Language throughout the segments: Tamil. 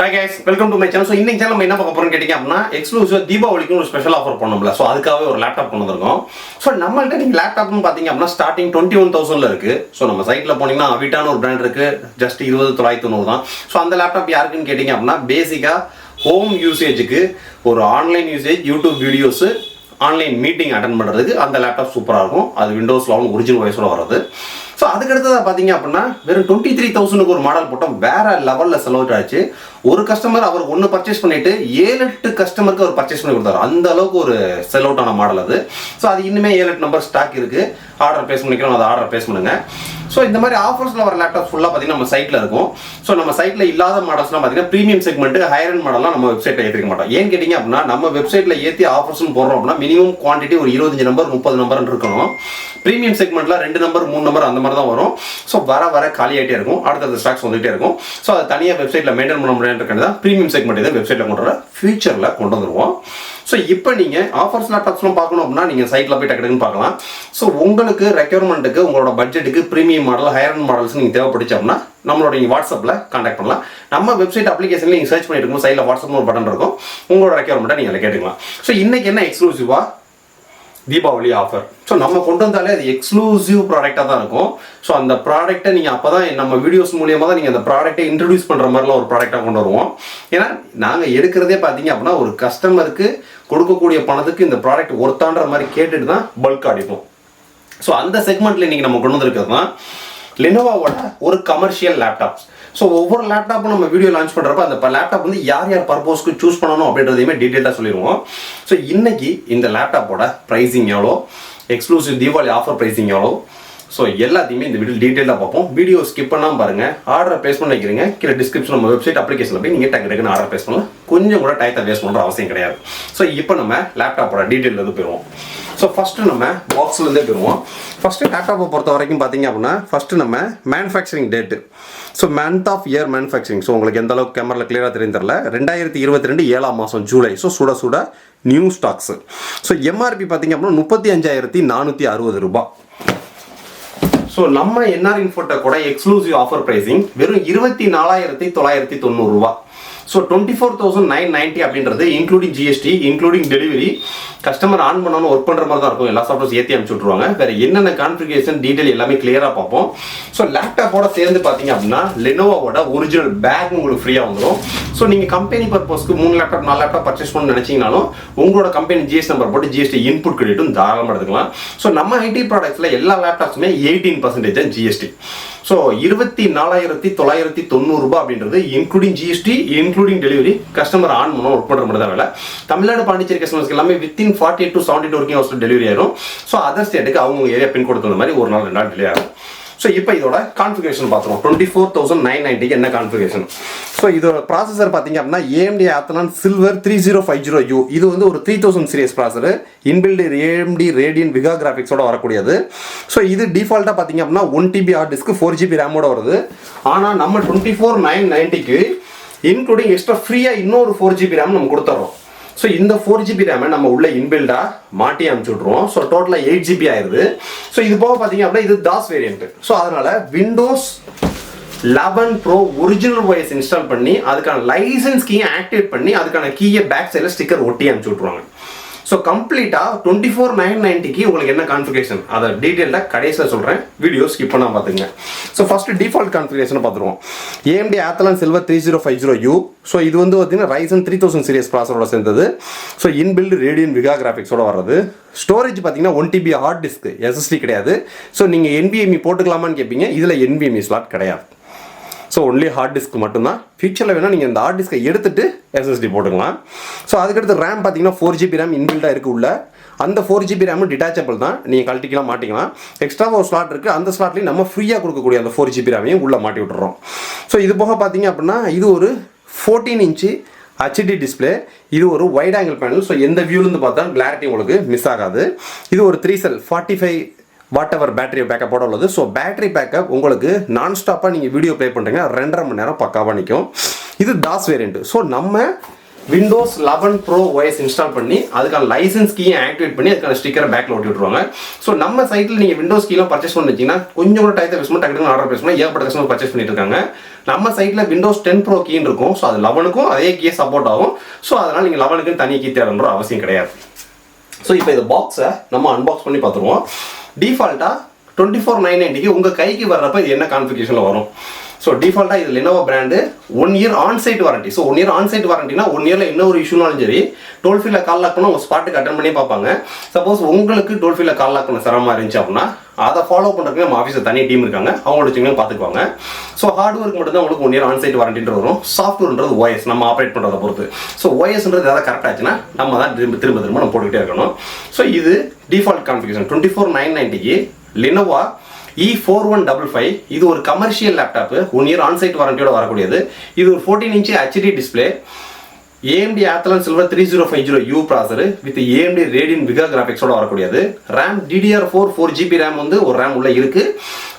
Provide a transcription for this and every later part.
Hi guys, welcome to my channel. So இன்னைக்கு சேனல் நம்ம என்ன பார்க்க போறோம்னு கேட்டிங்க அப்படினா எக்ஸ்க்ளூசிவ் தீபாவளிக்கு ஒரு ஸ்பெஷல் ஆஃபர் பண்ணோம்ல. சோ அதுக்காகவே ஒரு லேப்டாப் கொண்டு வந்திருக்கோம். சோ நம்மள்ட்ட நீங்க லேப்டாப்னு பாத்தீங்க அப்படினா ஸ்டார்டிங் 21000 ல இருக்கு. சோ நம்ம சைட்ல போனீங்கன்னா அவிட்டான ஒரு பிராண்ட் இருக்கு. ஜஸ்ட் 20990 தான். சோ அந்த லேப்டாப் யாருக்குன்னு கேட்டிங்க அப்படினா பேசிக்கா ஹோம் யூசேஜுக்கு ஒரு online usage YouTube videos online meeting attend பண்ணுறதுக்கு அந்த லேப்டாப் சூப்பராக இருக்கும். அது விண்டோஸ் 11 ஒரிஜினல் வாய்ஸோட வருது. ஸோ அதுக்கடுத்ததாக பார்த்தீங்க அப்படின்னா வெறும் 23,000க்கு ஒரு மாடல் போட்டோம். வேற லெவலில் செலவாச்சு. ஒரு கஸ்டமர் அவர் ஒன்று பர்ச்சேஸ் பண்ணிட்டு 7-8 கஸ்டமருக்கு அவர் பர்ச்சேஸ் பண்ணி கொடுத்தாரு. அந்த அளவுக்கு ஒரு செல் அவுட் ஆன மாடல் அது. ஸோ அது இன்னுமே 7-8 நம்பர் ஸ்டாக் இருக்கு. ஆர்டர் பேஸ் பண்ணிக்கிறோம், அதை ஆர்டர் பேஸ் பண்ணுங்க. ஸோ இந்த மாதிரி ஆஃபர்ஸில் வர லேப்டாப் ஃபுல்லாக பார்த்தீங்கன்னா நம்ம சைட்டில் இருக்கும். ஸோ நம்ம சைட்டில் இல்லாத மாடல்ஸ்லாம் பார்த்தீங்கன்னா ப்ரீமியம் செக்மெண்ட் ஹையர் அண்ட் மாடல்லாம் நம்ம வெப்சைட்டில் ஏற்றிக்க மாட்டோம். ஏன்னு கேட்டிங்க அப்படின்னா நம்ம வெப்சைட்டில் ஏற்றி ஆஃபர்ஸ்னு போடுறோம் அப்படின்னா மினிமம் குவான்டிட்டி ஒரு 25 நம்பர் 30 நம்பர் இருக்கணும். ப்ரீமியம் செக்மெண்ட்டில் 2 நம்பர் 3 நம்பர் அந்த மாதிரி தான் வரும். ஸோ வர காலி ஆகிட்டே இருக்கும். அடுத்தது ஸ்டாக்ஸ் வந்துகிட்டே இருக்கும். ஸோ அது தனியாக வெப்சைட்டில் மெயின்டைன் பண்ண முடியாது. தான் ப்ரீமியம் செக்மெண்ட் இதை வெப்சைட்டில் கொண்டு வர ஃபியூச்சரில் கொண்டு வந்துருவோம். ஸோ இப்போ நீங்கள் ஆஃபர்ஸ் லேப்டாப்ஸ்லாம் பார்க்கணும் அப்படின்னா நீங்கள் சைட்டில் போய் டக்குன்னு பார்க்கலாம். ஸோ உங்களுக்கு ரெக்யர்மெண்ட்டுக்கு உங்களோட பட்ஜெட்டுக்கு premium model higher and models நீங்கள் தேவைப்படுச்சு அப்படின்னா நம்மளோட நீங்கள் வாட்ஸ்அப்பில் கான்டாக்ட் பண்ணலாம். நம்ம வெப்சைட் அப்ளிகேஷனில் நீங்கள் சர்ச் பண்ணிட்டு இருக்கும் சைடில் வாட்ஸ்அப்னு ஒரு பட்டன் இருக்கும். உங்களோட ரெக்யர்மெண்ட்டை நீங்கள் கேட்டுக்கலாம். ஸோ இன்னைக்கு என்ன எக்ஸ்க்ளூசிவாக தீபாவளி ஆஃபர். ஸோ நம்ம கொண்டு வந்தாலே அது எக்ஸ்க்ளூசிவ் ப்ராடக்டாக தான் இருக்கும். ஸோ அந்த ப்ராடக்ட்டை நீங்கள் அப்போ தான் நம்ம வீடியோஸ் மூலியமாக தான் நீங்கள் அந்த ப்ராடக்ட்டை இன்ட்ரடியூஸ் பண்ணுற மாதிரிலாம் ஒரு ப்ராடக்டாக கொண்டு வருவோம். ஏன்னா நாங்கள் எடுக்கிறதே பார்த்தீங்க அப்படின்னா ஒரு கஸ்டமருக்கு கொடுக்கக்கூடிய பணத்துக்கு இந்த ப்ராடக்ட் ஒர்த்தான்ற மாதிரி கேட்டுட்டு தான் பல்க் அடிப்போம். ஸோ அந்த செக்மெண்ட்டில் இன்றைக்கி நம்ம கொண்டு வந்திருக்கிறது தான் லெனோவோட ஒரு கமர்ஷியல் லேப்டாப்ஸ். ஸோ ஒவ்வொரு லேப்டாப்பும் நம்ம வீடியோ லான்ச் பண்ணுறப்ப அந்த லேப்டாப் வந்து யார் பர்பஸ்க்கு சூஸ் பண்ணணும் அப்படின்றதையுமே டீட்டெயிலாக சொல்லிடுவோம். ஸோ இன்னைக்கு இந்த லேப்டாப்போட ப்ரைஸிங் எவ்வளோ, எக்ஸ்க்ளூசிவ் தீபாவளி ஆஃபர் ப்ரைஸிங் எவ்வளோ, ஸோ எல்லாத்தையுமே இந்த வீடியோ டீட்டெயிலாக பார்ப்போம். வீடியோ ஸ்கிப் பண்ணாமல் பாருங்கள். ஆர்டர் பேஸ் பண்ண வைக்கிறீங்க கீழே டிஸ்கிரிப்ஷன் நம்ம வெப்சைட் அப்ளிகேஷனில் போய் நீங்கள் டக்குன்னு ஆர்டர் பேஸ் பண்ணலாம். கொஞ்சம் கூட டைத்தை வேஸ்ட் பண்ணுற அவசியம் கிடையாது. ஸோ இப்போ நம்ம லேப்டாப்போட டீட்டெயில் வந்து போயிடுவோம். ஸோ ஃபஸ்ட்டு நம்ம பாக்ஸ்லேருந்தே போயிடுவோம். ஃபஸ்ட்டு லேப்டாப்பை பொறுத்த வரைக்கும் பார்த்தீங்க அப்படின்னா ஃபஸ்ட்டு நம்ம manufacturing date. So month of year manufacturing. So உங்களுக்கு எந்த அளவுக்கு கேமராவில் கிளியராக தெரியும் தெரியல. 2022 7ஆம் மாதம் ஜூலை. ஸோ சுட நியூ ஸ்டாக்ஸு. ஸோ எம்ஆர்பி பார்த்தீங்க அப்படின்னா 35,460 ரூபாய். ஸோ நம்ம என்ஆர் இன்ஃபோட்ட கூட எக்ஸ்க்ளூசிவ் ஆஃபர் ப்ரைஸிங் வெறும் 24,990 ரூபாய். ஸோ 24,990 அப்படின்றது including GST including delivery. Customer on பண்ணாலும் ஒர்க் பண்ணுற மாதிரி தான் இருக்கும். எல்லா சாஃப்ட்வேர்ஸ் ஏற்றி அனுப்பிச்சு விட்ருவாங்க. வேறு என்னென்ன கான்ஃபிகரேஷன் டீட்டெயில் எல்லாமே கிளியராக பார்ப்போம். ஸோ லேப்டாப்போட சேர்ந்து பார்த்தீங்க அப்படின்னா லெனோவோட ஒரிஜினல் பேக் உங்களுக்கு ஃப்ரீயாக வந்துடும். ஸோ நீங்கள் கம்பெனி பர்பஸ்க்கு 3 லேப்டாப் 4 லேப்டாப் பர்ச்சேஸ் பண்ணணும்னு நினச்சிங்கனாலும் உங்களோட கம்பெனி ஜிஎஸ்டி நம்பர் போட்டு ஜிஎஸ்டி இன்புட் கிரெடிட்டும் தாராளமாக எடுத்துக்கலாம். ஸோ நம்ம ஐடி ப்ராடக்ட்ஸில் எல்லா லேப்டாப்ஸுமே 18% தான் ஜிஎஸ்டி. ஸோ 24,990 ரூபாய் அப்படின்றது including GST including delivery. Customer on பண்ணணும் ஒர்க் பண்ணுற மாதிரி தான் வேலை. தமிழ்நாடு பாண்டிச்சேரி கஸ்டமர்ஸ்க்கு எல்லாமே within 48 to 72 working hours delivery ஆயிரும். ஸோ அதர் ஸ்டேட்டுக்கு அவங்க ஏரியா பின் கொடுத்த மாதிரி ஒரு நாள் 2 நாள் டிலே ஆகும். ஸோ இப்போ இதோட கான்ஃபிகரேஷன் பார்த்துருவோம். 24,990 என்ன கான்ஃபிகரேஷன். ஸோ இதோட ப்ராசஸர் பார்த்தீங்க அப்படின்னா AMD Athlon Silver 3050U. இது வந்து ஒரு 3000 series processor. Inbuilt AMD Radeon Vega கிராஃபிக்ஸோட வரக்கூடியது. ஸோ இது டிஃபால்ட்டாக பார்த்தீங்க அப்படின்னா 1TB ஹார்ட் டிஸ்க் 4GB ரேமோட வருது. ஆனால் நம்ம 24,990க்கு இன்க்ளூடிங் எக்ஸ்ட்ரா ஃப்ரீயாக இன்னொரு 4GB ரேம் நம்ம கொடுத்துட்றோம். ஸோ இந்த 4GB ரேமை நம்ம உள்ள இன்பில்டாக மாட்டி அனுப்பிச்சு விட்ருவோம். ஸோ டோட்டலாக 8GB ஆயிடுது. ஸோ இது போக பார்த்தீங்க அப்படின்னா இது தாஸ் வேரியன்ட். ஸோ அதனால Windows 11 Pro original voice install பண்ணி அதுக்கான லைசன்ஸ் கீயை ஆக்டிவேட் பண்ணி அதுக்கான கீயை பேக் சைடில் ஸ்டிக்கர் ஒட்டி அனுப்பிச்சு விட்ருவாங்க. ஸோ கம்ப்ளீட்டாக 24,990க்கு உங்களுக்கு என்ன கான்ஃபிகரேஷன் அதை டீட்டெயிலாக கடைசியில் சொல்கிறேன். வீடியோ ஸ்கிப் பண்ணால் பார்த்துங்க. ஸோ ஃபஸ்ட்டு டிஃபால்ட் கான்ஃபிகரேஷனை பார்த்துருவோம். AMD Athlon Silver 3050U. So இது வந்து பார்த்தீங்கன்னா Ryzen 3000 சீரியஸ் ப்ராசஸரோட சேர்ந்தது. ஸோ இன்பில்டு Radeon Vega கிராஃபிக்ஸோட வர்றது. ஸ்டோரேஜ் பார்த்தீங்கன்னா 1TB ஹார்ட் டிஸ்க், SSD கிடையாது. ஸோ நீங்கள் NVMe போட்டுக்கலாமான்னு கேட்பீங்க. இதில் NVMe ஸ்லாட் கிடையாது. ஸோ ஒன்லி ஹார்ட் டிஸ்க் மட்டும்தான். ஃபியூச்சரில் வேணால் நீங்கள் இந்த ஹார்ட் டிஸ்கை எடுத்துகிட்டு SSD போட்டுக்கலாம். ஸோ அதுக்கடுத்து ரேம் பார்த்தீங்கன்னா 4GB ரேம் இன்பில்டாக இருக்குது உள்ள. அந்த 4GB ரேமும் டிட்டாச்சபிள் தான். நீங்கள் கழட்டிக்கலாம் மாட்டிக்கலாம். எக்ஸ்ட்ரா ஒரு ஸ்லாட் இருக்குது. அந்த ஸ்லாட்லேயும் நம்ம ஃப்ரீயாக கொடுக்கக்கூடிய அந்த 4GB ரேமையும் உள்ளே மாட்டி விட்டுறோம். ஸோ இது போக பார்த்தீங்க அப்படின்னா இது ஒரு 14 இன்ச்சு HD டிஸ்பிளே. இது ஒரு வைட் ஆங்கிள் பேனல். ஸோ எந்த வியூலேருந்து பார்த்தா கிளாரிட்டி உங்களுக்கு மிஸ் ஆகாது. இது ஒரு 3 cell 45 வாட் பேட்டரி பேக்கப்போட உள்ளது. ஸோ பேட்டரி பேக்கப் உங்களுக்கு நான் ஸ்டாப்பாக நீங்கள் வீடியோ ப்ளே பண்ணுறீங்க 2.5 மணி நேரம் பக்காவாக நிற்கும். இது தாஸ் வேரியண்ட். ஸோ நம்ம விண்டோஸ் 11 ப்ரோ OS இன்ஸ்டால் பண்ணி அதுக்கான லைசன்ஸ் கீயை ஆக்டிவேட் பண்ணி அதுக்கான ஸ்டிக்கரை பேக்கில் ஒட்டி விட்டுருவாங்க. ஸோ நம்ம சைட்டில் நீங்கள் விண்டோஸ் கீலாம் பர்ச்சேஸ் பண்ணி வச்சிங்கன்னா கொஞ்சம் கூட டைத்தை பேசணும் டக்குனு ஆர்டர் பேசணும் ஏகப்பட்ட கஸ்டமர் பர்ச்சேஸ் பண்ணிட்டு இருக்காங்க. நம்ம சைட்டில் விண்டோஸ் 10 ப்ரோ கீன்னு இருக்கும். ஸோ அது 11க்கும் அதே கீயை சப்போர்ட் ஆகும். ஸோ அதனால் நீங்கள் 11க்கு தனி கீ தேடணுன்ற அவசியம் கிடையாது. ஸோ இப்போ இந்த பாக்ஸை நம்ம அன்பாக்ஸ் பண்ணி பார்த்துருவோம். டிஃபால்ட்டாக 24990 உங்கள் கைக்கு வர்றப்ப இது என்ன கான்ஃபிகரேஷனில் வரும். ஸோ டிஃபால்ட்டாக இது Lenovo brand 1 year onsite warranty. So 1 year onsite வாரண்டினா 1 இயரில் என்ன ஒரு இஷ்யூனாலும் சரி டோல் ஃப்ரீல கால் லாக் பண்ணால் உங்கள் ஸ்பாட்டுக்கு அட்டன் பண்ணி பார்ப்பாங்க. சப்போஸ் உங்களுக்கு டோல் ஃப்ரீல கால் லாக் பண்ண சிரமமாக இருந்துச்சு அப்படின்னா அதை ஃபாலோ பண்ணுறதுக்கு நம்ம ஆஃபீஸில் தனி டீம் இருக்காங்க, அவங்களோட வச்சுக்கணும் பார்த்துக்குவாங்க. ஸோ ஹார்ட்வேருக்கு மட்டும் தான் உங்களுக்கு 1 இயர் ஆன்சைட் வாரண்டின்ற வரும். சாஃப்ட்வேர்ன்றது OS நம்ம ஆப்ரேட் பண்ணுறதை பொறுத்து. ஸோ OSன்றது எதாவது கரெக்ட் ஆச்சுன்னா நம்ம தான் திரும்ப நம்ம போட்டுக்கிட்டே இருக்கணும். ஸோ இது டிஃபால்ட் கான்ஃபிகரேஷன் 24990 Lenovo E4155. இது ஒரு கமர்ஷியல் லேப்டாப் 1 இயர் ஆன்சைட் வாரண்டியோட வரக்கூடியது. இது ஒரு 14 inch HD display, AMD Athlon Silver 3050U processor with AMD Radeon Vega கிராஃபிக்ஸோட வரக்கூடியது. RAM DDR4 4GB RAM வந்து ஒரு RAM உள்ள இருக்கு.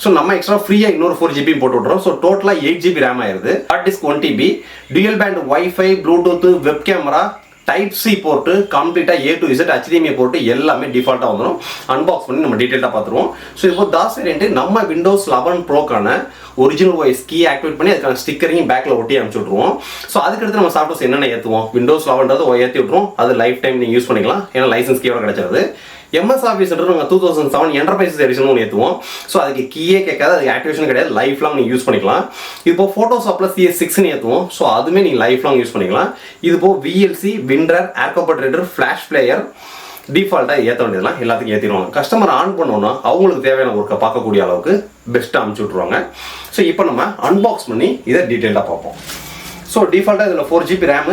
ஸோ நம்ம எக்ஸ்ட்ரா ஃப்ரீயா இன்னொரு 4GB போட்டு விட்றோம். ஸோ டோட்டலாக 8GB RAM ஆயிருது. Hard disk 1TB, dual band wifi, Bluetooth, web camera, type C port, கம்ப்ளீட்டாக A to Z HDMI port எல்லாமே டிஃபால்ட்டாக வந்துடும். அன்பாக்ஸ் பண்ணி நம்ம டீட்டெயிலாக பார்த்துருவோம். ஸோ இப்போ தாஸ் வேரியன்ட்டு நம்ம விண்டோஸ் 11 ப்ரோக்கான ஒரிஜினல் OS கீ ஆக்டிவேட் பண்ணி அதுக்கான ஸ்டிக்கரையும் பேக்கில் ஒட்டி அனுப்பிச்சு விட்ருவோம். ஸோ அதுக்கடுத்து நம்ம சாஃப்ட்வேர்ஸ் என்னென்ன ஏற்றுவோம். விண்டோஸ் 11 ஏற்றி விட்ருவோம். அது லைஃப் டைம் நீங்கள் யூஸ் பண்ணிக்கலாம், ஏன்னா லைசன்ஸ் கீயோட கிடைச்சது. MS Office நாங்கள் 2007 என்டர்பிரைஸ் எடிஷன் ஒன்று ஏற்றுவோம். ஸோ அதுக்கு கீயே கேட்காது, அதுக்கு ஆக்டிவேஷன் கிடையாது, லைஃப் லாங் நீங்கள் யூஸ் பண்ணிக்கலாம். இப்போ ஃபோட்டோஷாப்பில் CS6 ஏற்றுவோம். ஸோ அதுவுமே நீங்கள் லைஃப் லாங் யூஸ் பண்ணிக்கலாம். இது போக VLC, விண்டர், ஏர்கோபட் ரீடர், ஃப்ளாஷ் பிளேயர் டிஃபால்ட்டாக ஏற்ற வேண்டியதெல்லாம் எல்லாத்துக்கும் ஏற்றிடுவாங்க. கஸ்டமர் ஆன் பண்ணோன்னா அவங்களுக்கு தேவையான ஒர்க்கை பார்க்கக்கூடிய அளவுக்கு பெஸ்ட்டாக அனுப்பிச்சி விட்ருவாங்க. ஸோ இப்போ நம்ம அன்பாக்ஸ் பண்ணி இதை டீட்டெயிலாக பார்ப்போம். ஸோ டிஃபால்ட்டாக இதில் 4GB RAM,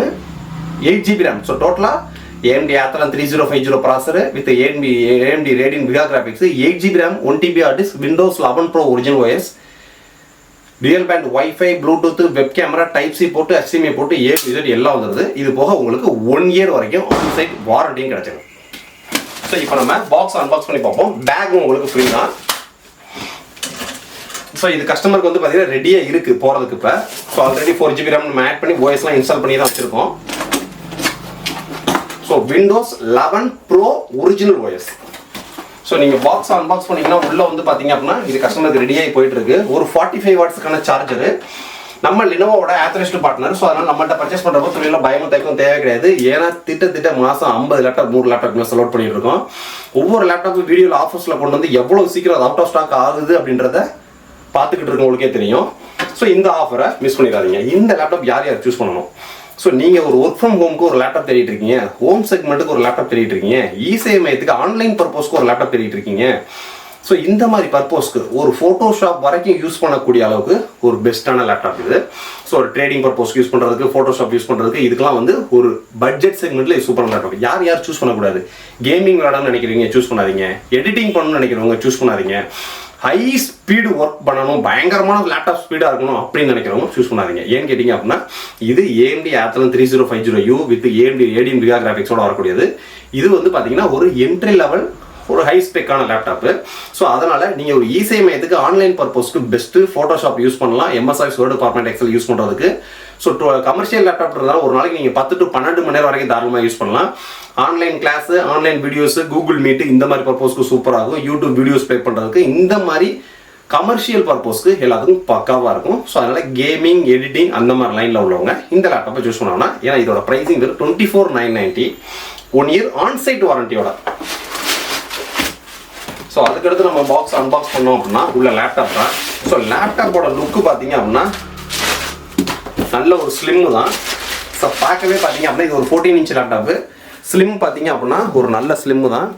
8GB RAM. So டோட்டலாக AMD Athlon 3050 processor with AMD Radeon Vega graphics, 8GB RAM, 1TB hard disk, Windows 11 pro original OS, dual band wifi, Bluetooth, web camera, type C port, HDMI போட்டு A to Z எல்லாம் வந்துடுது. இது போக உங்களுக்கு 1 இயர் வரைக்கும் ஆன்சைட் வாரண்டியும் கிடைச்சிடும். ஸோ இப்போ நம்ம பாக்ஸ் அன்பாக்ஸ் பண்ணி பார்ப்போம். பேக்கும் உங்களுக்கு ஃப்ரீ தான். ஸோ இது கஸ்டமருக்கு வந்து பார்த்தீங்கன்னா ரெடியாக இருக்குது போகிறதுக்கு. இப்போ ஸோ ஆல்ரெடி 4GB RAM நம்ம ஆட் பண்ணி OSலாம் இன்ஸ்டால் பண்ணி தான் வச்சுருக்கோம். So Windows 11 pro original OS. So நீங்கள் பாக்ஸ் அன்பாக்ஸ் பண்ணிங்கன்னா உள்ளே வந்து பார்த்தீங்க அப்படின்னா இது கஸ்டமருக்கு ரெடியாகி போயிட்டு இருக்கு. ஒரு 45 வாட்ஸுக்கான சார்ஜரு. நம்ம Lenovoவோட ஆத்தரைஸ்டு பார்ட்னர். ஸோ அதனால் நம்மள்ட்ட பர்ச்சேஸ் பண்ணுறப்போ தொழிலில் பயமும் தயக்கம் தேவை கிடையாது. ஏன்னா திட்ட மாதம் 50 லேப்டாப் 100 லேப்டாப் மேலே செலக்ட் பண்ணிட்டு இருக்கோம். ஒவ்வொரு லேப்டாப்பும் வீடியோவில் ஆஃபர்ஸில் கொண்டு வந்து எவ்வளோ சீக்கிரம் அது அவுட் ஆஃப் ஸ்டாக் ஆகுது அப்படின்றத பார்த்துக்கிட்டு இருக்கவங்களுக்கே தெரியும். ஸோ இந்த ஆஃபரை மிஸ் பண்ணிடாதீங்க. இந்த லேப்டாப் யார் சூஸ் பண்ணணும். ஸோ நீங்கள் ஒரு ஒர்க் ஃப்ரம் ஹோமுக்கு ஒரு லேப்டாப் தேடிட்டு இருக்கீங்க, ஹோம் செக்மெண்ட்டுக்கு ஒரு லேப்டாப் தேடிட்டு இருக்கீங்க, இசேமயத்துக்கு ஆன்லைன் பர்பஸ்க்கு ஒரு லேப்டாப் தேடிட்டு இருக்கீங்க. ஸோ இந்த மாதிரி பர்பஸ்க்கு ஒரு ஃபோட்டோஷாப் வரைக்கும் யூஸ் பண்ணக்கூடிய அளவுக்கு ஒரு பெஸ்ட்டான லேப்டாப் இது. ஸோ ஒரு ட்ரேடிங் பர்பஸ்க்கு யூஸ் பண்ணுறதுக்கு, ஃபோட்டோஷாப் யூஸ் பண்ணுறதுக்கு இதுக்கெல்லாம் வந்து ஒரு பட்ஜெட் செக்மெண்ட்டில் சூப்பரான லேப்டாப். யார் சூஸ் பண்ணக்கூடாது. கேமிங் விளையாடணும்னு நினைக்கிறீங்க சூஸ் பண்ணாதீங்க. எடிட்டிங் பண்ணணும்னு நினைக்கிறவங்க சூஸ் பண்ணாதீங்க. ஹை ஸ்பீடு ஒர்க் பண்ணணும், பயங்கரமான லேப்டாப் ஸ்பீடாக இருக்கணும் அப்படின்னு நினைக்கிறவங்க சூஸ் பண்ணாதீங்க. ஏன்னு கேட்டிங்க அப்படின்னா இது AMD Athlon 3050U with AMD Radeon Vega கிராஃபிக்ஸோட வரக்கூடியது. இது வந்து பார்த்தீங்கன்னா ஒரு என்ட்ரி லெவல் ஒரு ஹை ஸ்பெக்கான லேப்டாப்பு. ஸோ அதனால் நீங்கள் ஒரு இசேமயத்துக்கு ஆன்லைன் பர்பஸ்க்கு பெஸ்ட்டு ஃபோட்டோஷாப் யூஸ் பண்ணலாம், MS Office Word, PowerPoint, Excel use பண்ணுறதுக்கு. ஸோ கமர்ஷியல் லேப்டாப்ன்றதால ஒரு நாளைக்கு நீங்கள் 10 to 12 மணி நேரம் வரைக்கும் தாராளமாக யூஸ் பண்ணலாம். Online class, online videos, Google meet இந்த மாதிரி பர்பஸ்க்கு சூப்பராகும். யூடியூப் வீடியோஸ் ப்ளே பண்ணுறதுக்கு இந்த மாதிரி கமர்ஷியல் பர்பஸ்க்கு எல்லாத்துக்கும் பக்காவாக இருக்கும். ஸோ அதனால் கேமிங், எடிட்டிங் அந்த மாதிரி லைனில் உள்ளவங்க இந்த லேப்டாப்பை சூஸ் பண்ணோம்னா, ஏன்னா இதோட ப்ரைஸிங் வெறும் 24990 1 இயர் ஆன்சைட் வாரண்டியோட. ஸோ அதுக்கடுத்து நம்ம பாக்ஸ் அன்பாக்ஸ் பண்ணோம் அப்படின்னா உள்ள லேப்டாப் தான். ஸோ லேப்டாப்போட லுக்கு பார்த்தீங்க அப்படின்னா நல்ல ஒரு ஸ்லிம்மு தான். ஸோ பார்க்கவே பார்த்தீங்க அப்படின்னா இது ஒரு 14 இன்ச் லேப்டாப்பு. ஸ்லிம் பார்த்தீங்க அப்படின்னா ஒரு நல்ல ஸ்லிம்மு தான்.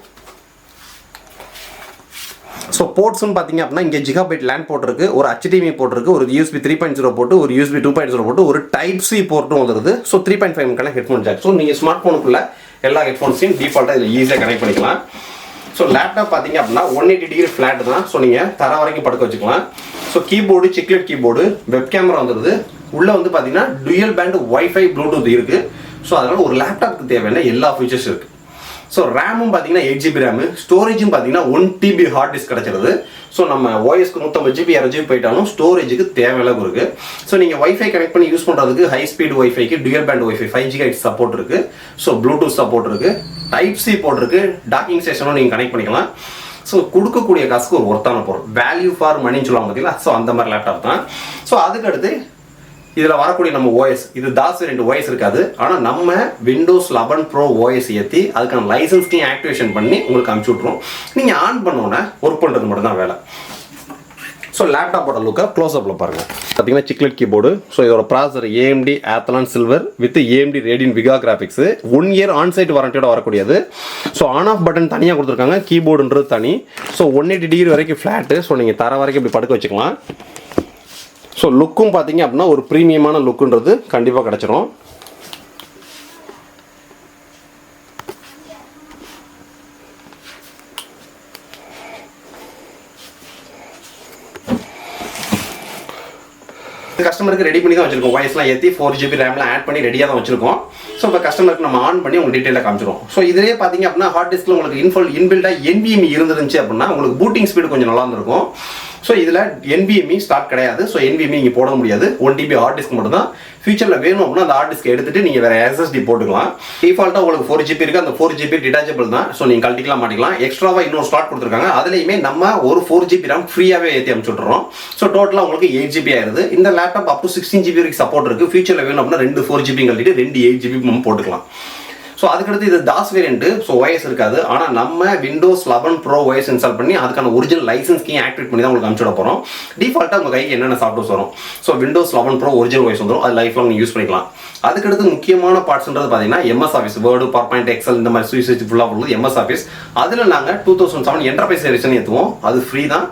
ஸோ போர்ட்ஸ்னு பார்த்தீங்க அப்படின்னா இங்கே ஜிகாபைட் லேண்ட் போட்டிருக்கு, ஒரு HDMI போட்டிருக்கு, ஒரு USB 3.0 போட்டு, ஒரு USB 2.0 போட்டு, ஒரு டைப் சி போர்ட்டும் வந்துருது. So 3.5 headphone jack. ஸோ நீங்கள் ஸ்மார்ட் ஃபோனுக்குள்ள எல்லா ஹெட்ஃபோன்ஸையும் டிஃபால்ட்டாக இதில் ஈஸியாக கனெக்ட் பண்ணிக்கலாம். ஸோ லேப்டாப் பார்த்தீங்க அப்படின்னா 180 டிகிரி ஃப்ளாட் தான். ஸோ நீங்கள் தர வரைக்கும் படுக்க வச்சுக்கலாம். So keyboard cichlid keyboard, web camera வந்துடுது. உள்ளே வந்து பார்த்தீங்கன்னா டுயல் பேண்ட் வைஃபை, ப்ளூடூத் இருக்குது. ஸோ அதனால் ஒரு லேப்டாப்புக்கு தேவையான எல்லா ஃபீச்சர்ஸ் இருக்குது. ஸோ ரேமும் பார்த்தீங்கன்னா 8GB RAM, ஸ்டோரேஜும் பார்த்தீங்கன்னா 1TB ஹார்ட் டிஸ்க் கிடச்சிருது. ஸோ நம்ம ஓஎஸ்க்கு 150 GB 200 GB போயிட்டாலும் ஸ்டோரேஜுக்கு தேவையான அளவு இருக்குது. ஸோ நீங்கள் வைஃபை கனெக்ட் பண்ணி யூஸ் பண்ணுறதுக்கு ஹை ஸ்பீட் வைஃபைக்கு dual band WiFi 5 GHz support இருக்குது. ஸோ ப்ளூடூத் சப்போர்ட் இருக்குது, டைப் சி போர்ட் இருக்குது, டாக்கிங் ஸ்டேஷனும் நீங்கள் கனெக்ட் பண்ணிக்கலாம். ஸோ கொடுக்கக்கூடிய காசுக்கு ஒரு ஒர்த்தான பொருள், வேல்யூ ஃபார் மணின்னு சொல்லுவாங்க பார்த்தீங்களா. ஸோ அந்த மாதிரி லேப்டாப் தான். ஸோ அதுக்கடுத்து இதில் வரக்கூடிய நம்ம ஓஎஸ், இது தாஸ் வேரியன்ட் ஓஎஸ் இருக்காது. ஆனால் நம்ம விண்டோஸ் 11 ப்ரோ ஓஎஸ் ஏற்றி அதுக்கான லைசன்ஸ்கையும் ஆக்டிவேஷன் பண்ணி உங்களுக்கு அனுப்பிச்சி விட்ருவோம். நீங்கள் ஆன் பண்ணோன்னே ஒர்க் பண்ணுறது மட்டும் தான் வேலை. ஸோ லேப்டாப்போட லுக்கை க்ளோஸ்அப்பில் பாருங்கள். பார்த்தீங்கன்னா சிக்லெட் கீபோர்டு. ஸோ இதோட processor AMD Athlon silver with AMD Radeon Vega graphics. 1 year onsite வாரண்டியோட வரக்கூடியது. ஸோ ஆன் ஆஃப் பட்டன் தனியாக கொடுத்துருக்காங்க, கீபோர்டுன்றது தனி. ஸோ 180 டிகிரி வரைக்கும் ஃப்ளாட்டு. ஸோ நீங்கள் தர வரைக்கும் இப்படி படுக்க வச்சுக்கலாம். ஸோ லுக்கும் பார்த்தீங்க அப்படின்னா ஒரு ப்ரீமியமான லுக்குன்றது கண்டிப்பாக கிடச்சிரும். கஸ்டமருக்கு ரெடி பண்ணி தான் வச்சிருக்கோம். வாய்ஸ்லாம் ஏற்றி 4 GB ரேம்லாம் ஆட் பண்ணி ரெடியாக தான் வச்சிருக்கோம். ஸோ இப்போ கஸ்டமருக்கு நம்ம ஆன் பண்ணி உங்களுக்கு டீட்டெயிலாக காமிச்சிடும். ஸோ இதிலே பார்த்தீங்க அப்படின்னா ஹார்ட் டிஸ்கில் உங்களுக்கு இன்பில்டாக NVMe இருந்துருந்துச்சு அப்படின்னா உங்களுக்கு பூட்டிங் ஸ்பீடு கொஞ்சம் நல்லா இருந்திருக்கும். ஸோ இதில் NVMe ஸ்டாக் கிடையாது. ஸோ NVMe இங்கே போட முடியாது. 1 TB ஹார்ட் டிஸ்க் மட்டும் தான். ஃபியூச்சரில் வேணும் அப்படின்னா அந்த ஹார்ட் டிஸ்க் எடுத்துட்டு நீங்கள் வேறு SSD போட்டுக்கலாம். டிஃபால்ட்டாக உங்களுக்கு 4 GB இருக்குது. அந்த 4 GB டிட்டாச்சபிள் தான். ஸோ நீங்கள் கழட்டிக்கலாம் மாட்டிக்கலாம். எக்ஸ்ட்ராவாக இன்னொரு ஸ்லாட் கொடுத்துருக்காங்க. அதுலேயுமே நம்ம ஒரு 4 GB RAM ஃப்ரீயாகவே ஏற்றி அனுப்பிச்சுட்றோம். ஸோ டோட்டலாக உங்களுக்கு 8 GB ஆயிருது. இந்த லேப்டாப் அப் டு 16 GB வரைக்கும் சப்போர்ட் இருக்குது. ஃபியூச்சரில் வேணும் அப்படின்னா 2 4 GB கழட்டிட்டு 2 8 GB நம்ம போட்டுக்கலாம். ஸோ அதுக்கடுத்து இது தாஸ் வேரியன்ட். ஸோ OS இருக்காது. ஆனால் நம்ம விண்டோஸ் 11 ப்ரோ OS இன்ஸ்டால் பண்ணி அதுக்கான ஒரிஜினல் லைசன்ஸ்கையும் ஆக்டிவேட் பண்ணி தான் உங்களுக்கு அனுப்பிச்சு விட போகிறோம். டிஃபால்ட்டாக உங்கள் கைக்கு என்னென்ன சாஃப்ட்வேர்ஸ் வரும். So Windows 11 pro original OS வந்துடும். அது லைஃப் லாங் நீங்கள் யூஸ் பண்ணிக்கலாம். அதுக்கடுத்து முக்கியமான பார்ட்ஸ்ன்றது பார்த்தீங்கன்னா MS office, word, PowerPoint, Excel இந்த மாதிரி சுவிச் ஃபுல்லாக உள்ளது MS ஆஃபீஸ். அதில் நாங்கள் 2007 என்டர்பிரைஸ் எடிஷன் ஏற்றுவோம். அது ஃப்ரீ தான்.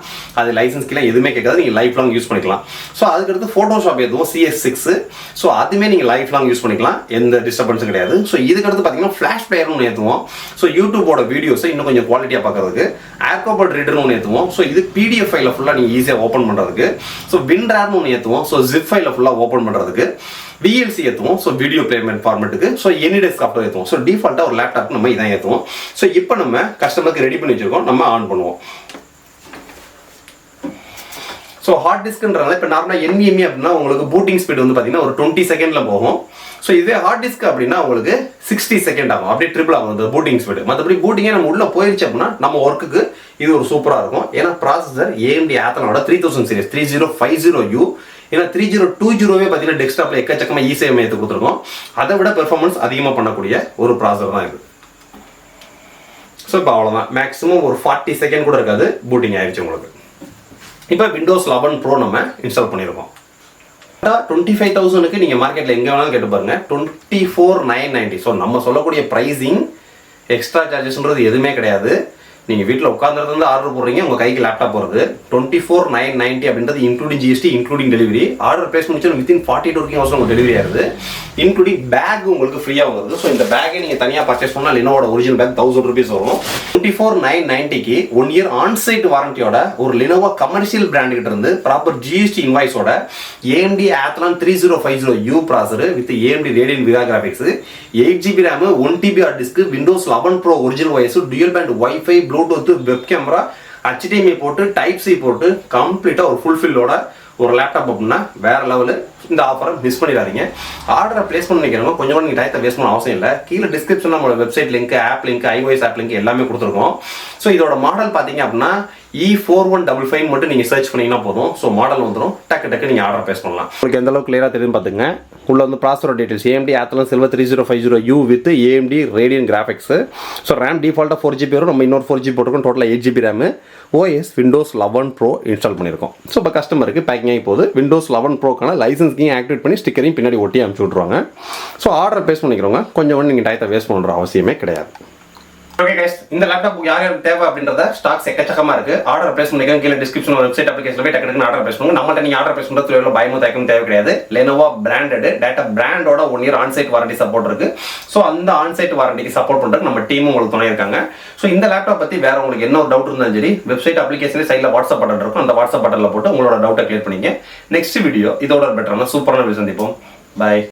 அது லைசன்ஸ்க்கெல்லாம் எதுவுமே கேட்காது. நீங்கள் லைஃப் லாங் யூஸ் பண்ணிக்கலாம். ஸோ அதுக்கடுத்து ஃபோட்டோஷாப் ஏற்றுவோம் CS6. ஸோ அதுவுமே நீங்கள் லைஃப் லாங் யூஸ் பண்ணிக்கலாம். எந்த டிஸ்டர்பன்ஸும் கிடையாது. ஸோ இதுக்கடுத்து பார்த்தீங்கன்னா ஃப்ளாஷ் பிளேயர்னு ஒன்று ஏற்றுவோம். ஸோ யூடியூபோட வீடியோஸை இன்னும் கொஞ்சம் குவாலிட்டியாக பார்க்கறதுக்கு ஏர்கோபர்ட் ரீடர்னு ஒன்று ஏற்றுவோம். ஸோ இது PDF ஃபைலை ஃபுல்லாக நீங்கள் ஈஸியாக ஓப்பன் பண்ணுறதுக்கு. ஸோ WinRARனு ஒன்று ஏற்றுவோம். ஸோ ஜிப் ஃபைலை ஃபுல்லாக ஓப்பன் பண்ணுறதுக்கு. VLC ஏற்றுவோம். ஸோ வீடியோ பிளேமெண்ட் ஃபார்மெட்டுக்கு. ஸோ AnyDesk சாஃப்ட்வேர் ஏற்றுவோம். ஸோ டிஃபால்ட்டாக ஒரு லேப்டாப் நம்ம இதான் ஏற்றுவோம். ஸோ இப்போ நம்ம கஸ்டமருக்கு ரெடி பண்ணி வச்சிருக்கோம். நம்ம ஆன் பண்ணுவோம். ஸோ ஹார்ட் டிஸ்க்ன்றதுனால இப்போ நார்மலாக NVMe அப்படின்னா உங்களுக்கு பூட்டிங் ஸ்பீட் வந்து பார்த்தீங்கன்னா ஒரு 20 செகண்டில் போகும். ஸோ இதே ஹார்ட் டிஸ்க் அப்படின்னா உங்களுக்கு 60 செகண்ட் ஆகும். அப்படியே ட்ரிபிள் ஆகும் அந்த பூட்டிங் ஸ்பீடு. மற்றபடி பூட்டிங்கே நம்ம உள்ள போயிருச்சு அப்படின்னா நம்ம ஒர்க்குக்கு இது ஒரு சூப்பராக இருக்கும். ஏன்னா processor AMD Athlon 3000 series 3050U. ஏன்னா 3020வே பார்த்தீங்கன்னா டெஸ்க்டாப்பில் எக்கச்சக்கமாக ஈஸியாக ஏற்று கொடுத்துருக்கோம். அதை விட பெர்ஃபார்மன்ஸ் அதிகமாக பண்ணக்கூடிய ஒரு ப்ராசஸர் தான் இது. ஸோ இப்போ அவ்வளோதான். மேக்ஸிமம் ஒரு 40 செகண்ட் கூட இருக்காது, பூட்டிங் ஆயிடுச்சு உங்களுக்கு. இப்போ விண்டோஸ் 11 ப்ரோ நம்ம இன்ஸ்டால் பண்ணியிருக்கோம். 25,000க்கு நீங்கள் மார்க்கெட்டில் எங்கே வேணாலும் கேட்டு பாருங்க. 24,990. ஸோ நம்ம சொல்லக்கூடிய ப்ரைஸிங் எக்ஸ்ட்ரா சார்ஜஸ்ன்றது எதுவுமே கிடையாது. நீங்கள் வீட்டில் உட்காந்துருந்து ஆர்டர் போடுறீங்க, உங்கள் கைக்கு லேப்டாப் வருது. 24,990 அப்படின்றது including GST, including delivery. Order place முடிச்சு வித்தின் 42 வரைக்கும் உங்களுக்கு டெலிவரி ஆகுது. இன்க்ளூடிங் பேக் உங்களுக்கு ஃப்ரீயாக வருது. ஸோ இந்த பேக்கை நீங்கள் தனியாக பர்ச்சேஸ் பண்ணால் Lenovoட ஒரிஜினல் பேக் 1000 rupees வரும். 24,990க்கு 1 year ஆன்சைட் வாரண்டியோட ஒரு Lenovo கமர்ஷியல் பிராண்ட் கிட்ட இருந்து ப்ராப்பர் GST இன்வாய்ஸோட AMD Athlon 3050U processor with AMD Radeon Vega graphics, 8 GB RAM, 1 TB hard disk, Windows 11 pro original OS, dual band wifi, Bluetooth, web camera, HDMI port, type C port கம்ப்ளீட்டாக ஒரு ஃபுல்ஃபில்லோட ஒரு லேப்டாப் அப்படின்னா வேற லெவலு. இந்த ஆஃபரை மிஸ் பண்ணிடாதீங்க. ஆர்டரை பிளேஸ் பண்ணி நினைக்கிறவங்க கொஞ்சம் கூட நீங்கள் டயத்தை வேஸ்ட் பண்ண அவசியம் இல்லை. கீழே டிஸ்கிரிப்ஷனில் நம்மளோட website link, app link, iOS app link எல்லாமே கொடுத்துருக்கோம். ஸோ இதோட மாடல் பார்த்தீங்க அப்படின்னா E4155 மட்டும் நீங்கள் சர்ச் பண்ணிங்கன்னா போதும். ஸோ மாடல் வந்துடும். டக்கு நீங்கள் ஆர்டர் பிளேஸ் பண்ணலாம். உங்களுக்கு எந்த அளவுக்கு கிளியராக தெரியுதுன்னு பார்த்துங்க. உள்ள வந்து processor details AMD Athlon Silver 3050U with AMD radian graphics. So RAM டிஃபால்ட்டாக 4 GB வரும். நம்ம இன்னொரு 4 GB போட்டிருக்கோம். டோட்டலாக 8 GB RAM. OS Windows 11 bro install பண்ணியிருக்கோம். ஸோ இப்போ கஸ்டமருக்கு பேக்கிங் ஆகி போகுது. விண்டோஸ் 11 ப்ரோக்கான லைசன்ஸ்கையும் ஆக்டிவேட் பண்ணி ஸ்டிக்கரையும் பின்னாடி ஒட்டி அனுப்பிச்சு விட்ருவாங்க. ஸோ ஆர்டர் பிளேஸ் பண்ணிக்கிறவங்க கொஞ்சம் நீங்கள் டயத்தை வேஸ்ட் பண்ணுற அவசியமே கிடையாது. ஓகே கைஸ், இந்த லேப்டாப் யாருக்கு தேவை அப்படின்றத ஸ்டாக்ஸ் எக்கச்சக்கமாக இருக்குது. ஆர்டர் பிளேஸ் பண்ணிக்க கீழே டிஸ்கிரிப்ஷன் வெப்சைட் அப்ளிகேஷன் போய் டக்கு ஆர்டர் பிளேஸ் பண்ணுங்க. நம்மள்ட்ட நீங்கள் ஆர்டர் பிளேஸ் பண்ணுறது எவ்வளோ பயமும் தயக்கம் தேவை கிடையாது. Lenovo பிராண்டட் டேட்டா பிராண்டோட 1 year ஆன்சைட் வாரண்டி சப்போர்ட் இருக்கு. ஸோ அந்த ஆன்சைட் வாரண்டிக்கு சப்போர்ட் பண்ணுறதுக்கு நம்ம டீமும் உங்களுக்கு துணை இருக்காங்க. ஸோ இந்த லேப்டாப் பற்றி வேற உங்களுக்கு என்ன ஒரு டவுட் இருந்தாலும் சரி, வெப்சைட் அப்ளிகேஷன்லேயே சைடில் வாட்ஸ்அப் பட்டன் இருக்கும். அந்த வாட்ஸ்அப் பட்டனில் போட்டு உங்களோட டவுட்டை கிளியர் பண்ணிங்க. நெக்ஸ்ட் வீடியோ இதோட பெட்டரான சூப்பரான வீடியோ சந்திப்போம். பாய்.